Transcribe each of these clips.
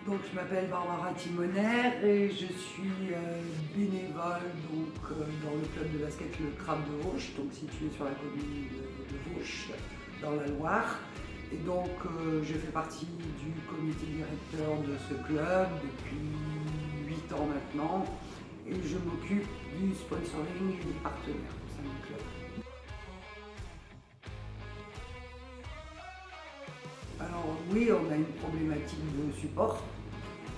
Donc je m'appelle Barbara Timoner et je suis bénévole dans le club de basket Le Crabe de Auch, donc situé sur la commune de Auch, dans la Loire. Et donc je fais partie du comité directeur de ce club depuis 8 ans maintenant et je m'occupe du sponsoring et des partenaires au sein du club. Alors oui, on a une problématique de support.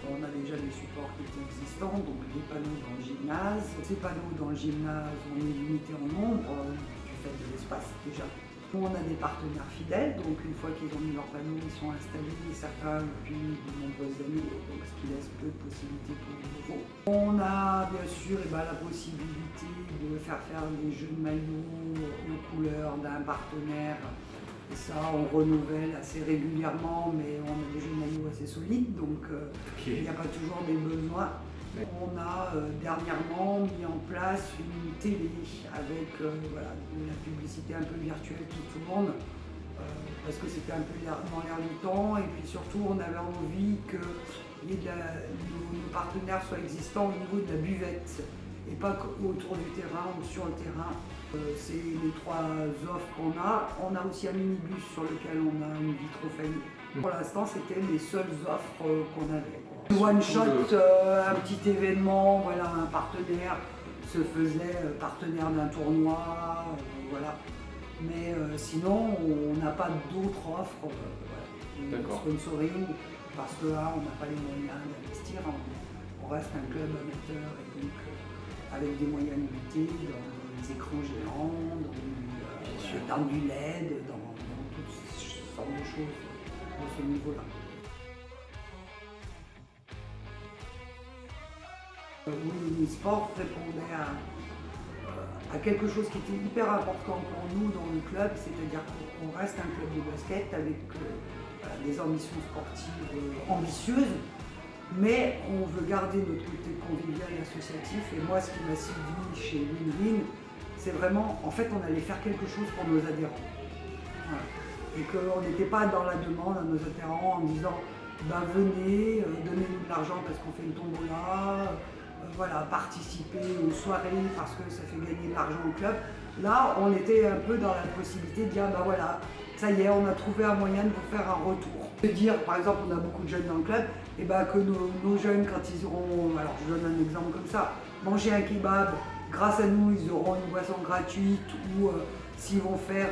On a déjà des supports qui étaient existants, donc des panneaux dans le gymnase. Ces panneaux dans le gymnase, on est limité en nombre du fait de l'espace déjà. On a des partenaires fidèles, donc une fois qu'ils ont mis leurs panneaux, ils sont installés, certains depuis de nombreuses années, donc ce qui laisse peu de possibilités pour les nouveaux. On a bien sûr la possibilité de faire des jeux de maillots aux couleurs d'un partenaire. Et ça, on renouvelle assez régulièrement, mais on a des jeux de maillots assez solides, donc il n'y a pas toujours des besoins. On a dernièrement mis en place une télé avec de la publicité un peu virtuelle qui tourne, parce que c'était un peu dans l'air du temps, et puis surtout on avait envie que nos partenaires soient existants au niveau de la buvette, et pas autour du terrain ou sur le terrain. C'est les 3 offres qu'on a. On a aussi un minibus sur lequel on a une vitrophanie. Pour l'instant, c'était les seules offres qu'on avait. One shot, un petit événement, voilà, un partenaire se faisait partenaire d'un tournoi, voilà. Mais sinon, on n'a pas d'autres offres de sponsoring, parce que là, on n'a pas les moyens d'investir. On reste un club amateur et donc avec des moyens limités, dans des écrans géants, dans du LED, dans toutes sortes de choses de ce niveau-là. Oui, l'e-sport répondait à quelque chose qui était hyper important pour nous dans le club, c'est-à-dire qu'on reste un club de basket avec des ambitions sportives ambitieuses, mais on veut garder notre côté convivial et associatif. Et moi, ce qui m'a séduit chez Win-Win, c'est vraiment, en fait, on allait faire quelque chose pour nos adhérents. Voilà. Et qu'on n'était pas dans la demande à nos adhérents en disant venez, donnez-nous de l'argent parce qu'on fait une tombola, participer aux soirées parce que ça fait gagner de l'argent au club. Là, on était un peu dans la possibilité de dire ça y est, on a trouvé un moyen de vous faire un retour. De dire, par exemple, on a beaucoup de jeunes dans le club, et que nos jeunes, quand ils auront, alors je donne un exemple comme ça, manger un kebab, grâce à nous, ils auront une boisson gratuite, ou s'ils vont faire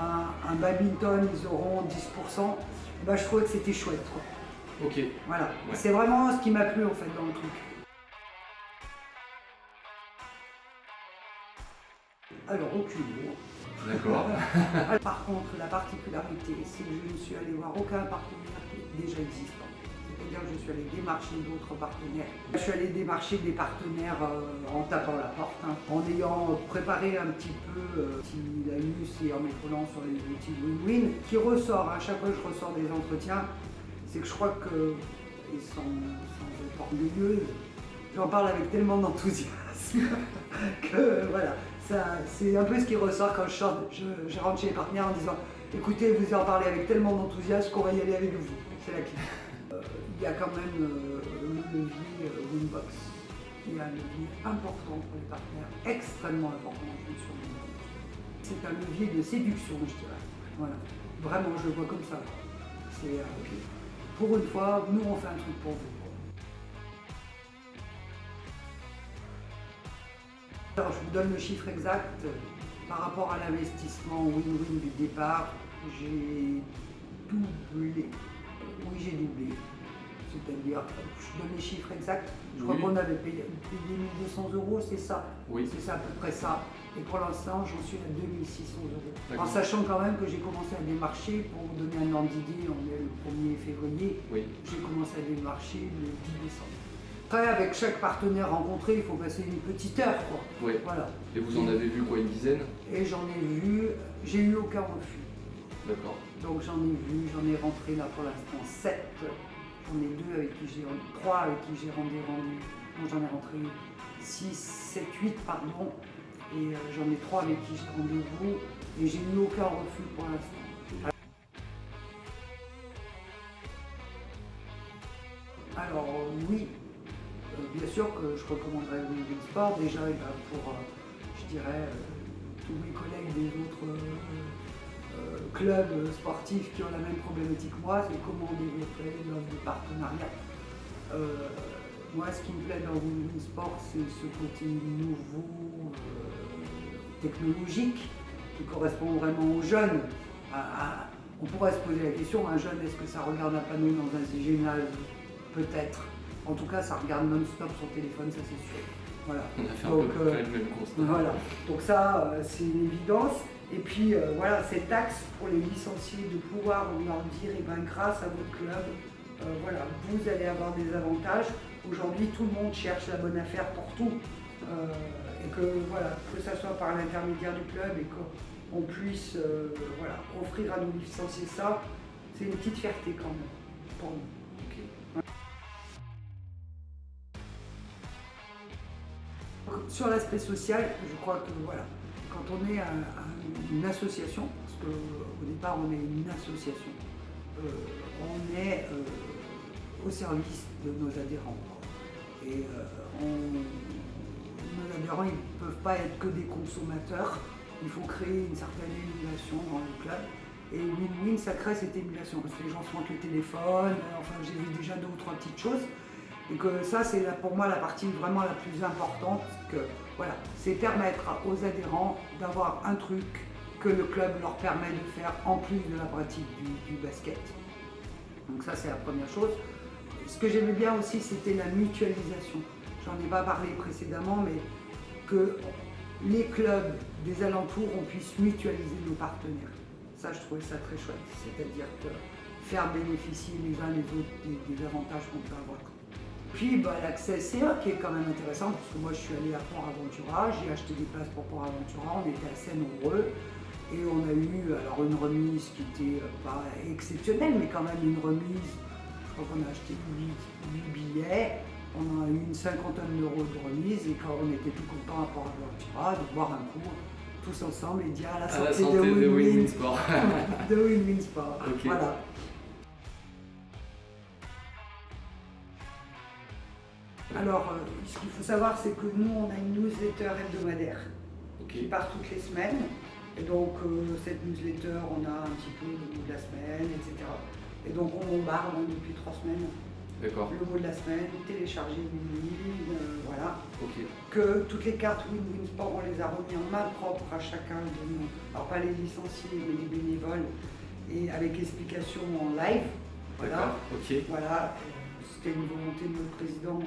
un badminton, ils auront 10%. Je trouvais que c'était chouette, quoi. Ok. Voilà. Ouais. C'est vraiment ce qui m'a plu en fait dans le truc. Alors, aucune. D'accord. Par contre, la particularité, c'est que je ne suis allée voir aucun partenaire qui est déjà existant. C'est-à-dire que je suis allée démarcher d'autres partenaires. Je suis allée démarcher des partenaires en tapant la porte, en ayant préparé un petit peu la news et en m'épaulant sur les outils de Win-Win. Ce qui ressort, à chaque fois que je ressors des entretiens, c'est que je crois que, et sans être orgueilleuse, j'en parle avec tellement d'enthousiasme que voilà. C'est un peu ce qui ressort quand je rentre chez les partenaires en disant écoutez, vous en parlez avec tellement d'enthousiasme qu'on va y aller avec vous. C'est la clé. Il y a quand même le levier Winbox, qui est un levier important pour les partenaires, extrêmement important sur Winbox. C'est un levier de séduction, je dirais. Voilà. Vraiment, je le vois comme ça. C'est pour une fois, nous on fait un truc pour vous. Alors, je vous donne le chiffre exact. Par rapport à l'investissement Win-Win du départ, j'ai doublé. Oui, j'ai doublé. C'est-à-dire, je donne les chiffres exacts. Je crois qu'on avait payé 1200 €, c'est ça. Oui. C'est à peu près ça. Et pour l'instant, j'en suis à 2600 €. D'accord. En sachant quand même que j'ai commencé à démarcher, pour vous donner un ordre d'idée, on est le 1er février. Oui. J'ai commencé à démarcher le 10 décembre. Après, avec chaque partenaire rencontré, il faut passer une petite heure, quoi. Oui. Voilà. Et vous en avez vu quoi, une dizaine? Et j'en ai vu, j'ai eu aucun refus. D'accord. Donc j'en ai rentré là pour l'instant 7. J'en ai 3 avec qui j'ai rendu. Donc j'en ai rentré 6, 7, 8, pardon. Et j'en ai 3 avec qui j'ai rendez-vous. Et j'ai eu aucun refus pour l'instant. je recommanderais Win Sport. Déjà, pour, je dirais, tous mes collègues des autres clubs sportifs qui ont la même problématique que moi, c'est comment développer l'offre de partenariat. Moi, ce qui me plaît dans Win Sport, c'est ce côté nouveau, technologique, qui correspond vraiment aux jeunes. On pourrait se poser la question, un jeune, est-ce que ça regarde un panneau dans un gymnase? Peut-être. En tout cas, ça regarde non-stop son téléphone, ça c'est sûr. Voilà. On a fait un peu près le même constat. Voilà. Donc ça, c'est une évidence. Et puis voilà, cet axe pour les licenciés de pouvoir leur dire, eh ben, grâce à votre club, voilà, vous allez avoir des avantages. Aujourd'hui, tout le monde cherche la bonne affaire pour tout. Et que voilà, que ça soit par l'intermédiaire du club et qu'on puisse voilà, offrir à nos licenciés ça, c'est une petite fierté quand même pour nous. Ok. Sur l'aspect social, je crois que voilà, quand on est une association, parce qu'au départ on est une association, on est au service de nos adhérents. Et nos adhérents, ils ne peuvent pas être que des consommateurs, il faut créer une certaine émulation dans le club. Et Win-Win, ça crée cette émulation, parce que les gens se montrent le téléphone, enfin j'ai vu déjà 2 ou 3 petites choses. Et que ça, c'est pour moi la partie vraiment la plus importante, que voilà, c'est permettre aux adhérents d'avoir un truc que le club leur permet de faire en plus de la pratique du basket. Donc ça, c'est la première chose. Ce que j'aimais bien aussi, c'était la mutualisation. J'en ai pas parlé précédemment, mais que les clubs des alentours, on puisse mutualiser nos partenaires. Ça, je trouvais ça très chouette. C'est-à-dire que faire bénéficier les uns les autres des avantages qu'on peut avoir. Puis l'accès CA qui est quand même intéressant, parce que moi je suis allée à Port Aventura, j'ai acheté des places pour Port Aventura, on était assez nombreux et on a eu alors une remise qui n'était pas exceptionnelle, mais quand même une remise, je crois qu'on a acheté 8 billets, on a eu une 50aine d'euros de remise et quand on était tout content à Port Aventura de boire un coup tous ensemble et dire à la santé de Win-Win Sport. de Win-Win Sport. Okay. Voilà. Alors, ce qu'il faut savoir, c'est que nous, on a une newsletter hebdomadaire qui part toutes les semaines. Et donc, cette newsletter, on a un petit peu le mot de la semaine, etc. Et donc, on bombarde depuis 3 semaines. D'accord. Le mot de la semaine, télécharger Win-Win, voilà. Okay. Que toutes les cartes Win-Win Sport, on les a remis en main propre à chacun de nous. Alors, pas les licenciés, mais les bénévoles. Et avec explication en live. Voilà. Ok. Voilà. C'était une volonté de notre président de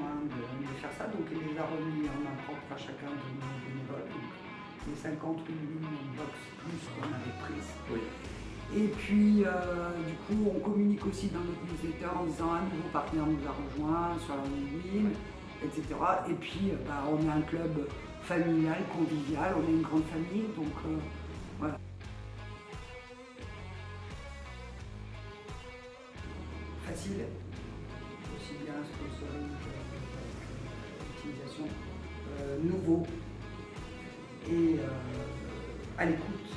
faire ça, donc il les a remis en main propre à chacun de nos bénévoles. Donc, les 50 Win-Win box plus qu'on avait prises. Oui. Et puis, du coup, on communique aussi dans notre newsletter en disant un nouveau partenaire nous a rejoint sur la Win-Win, etc. Et puis, on est un club familial, convivial, on est une grande famille, donc voilà. Facile. Aussi bien sponsoring qu'utilisation, nouveau et à l'écoute.